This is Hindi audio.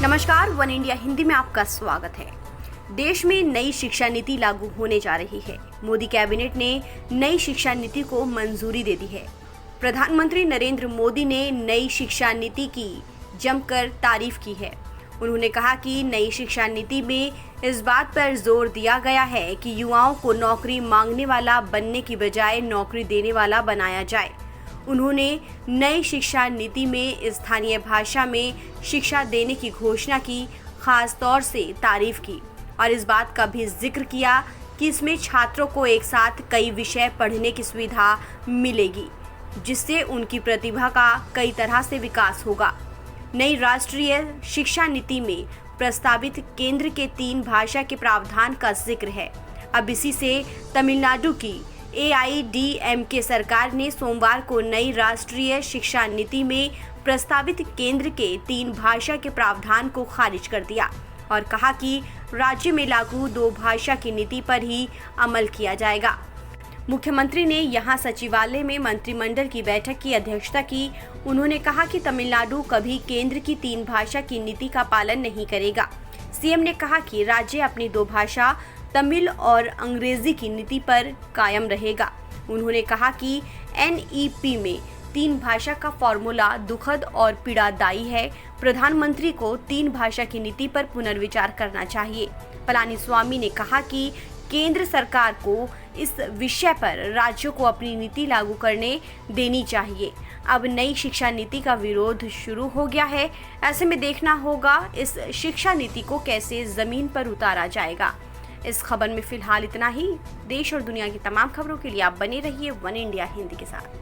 नमस्कार, वन इंडिया हिंदी में आपका स्वागत है। देश में नई शिक्षा नीति लागू होने जा रही है। मोदी कैबिनेट ने नई शिक्षा नीति को मंजूरी दे दी है। प्रधानमंत्री नरेंद्र मोदी ने नई शिक्षा नीति की जमकर तारीफ की है। उन्होंने कहा कि नई शिक्षा नीति में इस बात पर जोर दिया गया है कि युवाओं को नौकरी मांगने वाला बनने की बजाय नौकरी देने वाला बनाया जाए। उन्होंने नई शिक्षा नीति में स्थानीय भाषा में शिक्षा देने की घोषणा की, खास तौर से तारीफ की और इस बात का भी जिक्र किया कि इसमें छात्रों को एक साथ कई विषय पढ़ने की सुविधा मिलेगी, जिससे उनकी प्रतिभा का कई तरह से विकास होगा। नई राष्ट्रीय शिक्षा नीति में प्रस्तावित केंद्र के 3 भाषा के प्रावधान का जिक्र है। अब इसी से तमिलनाडु की AIADMK सरकार ने सोमवार को नई राष्ट्रीय शिक्षा नीति में प्रस्तावित केंद्र के 3 भाषा के प्रावधान को खारिज कर दिया और कहा कि राज्य में लागू 2 भाषा की नीति पर ही अमल किया जाएगा। मुख्यमंत्री ने यहां सचिवालय में मंत्रिमंडल की बैठक की अध्यक्षता की। उन्होंने कहा कि तमिलनाडु कभी केंद्र की 3 भाषा की नीति का पालन नहीं करेगा। सीएम ने कहा कि राज्य अपनी 2 भाषा तमिल और अंग्रेजी की नीति पर कायम रहेगा। उन्होंने कहा कि NEP में 3 भाषा का फॉर्मूला दुखद और पीड़ादायी है। प्रधानमंत्री को 3 भाषा की नीति पर पुनर्विचार करना चाहिए। पलानीस्वामी ने कहा कि केंद्र सरकार को इस विषय पर राज्यों को अपनी नीति लागू करने देनी चाहिए। अब नई शिक्षा नीति का विरोध शुरू हो गया है। ऐसे में देखना होगा इस शिक्षा नीति को कैसे जमीन पर उतारा जाएगा। इस खबर में फिलहाल इतना ही। देश और दुनिया की तमाम खबरों के लिए आप बने रहिए वन इंडिया हिंदी के साथ।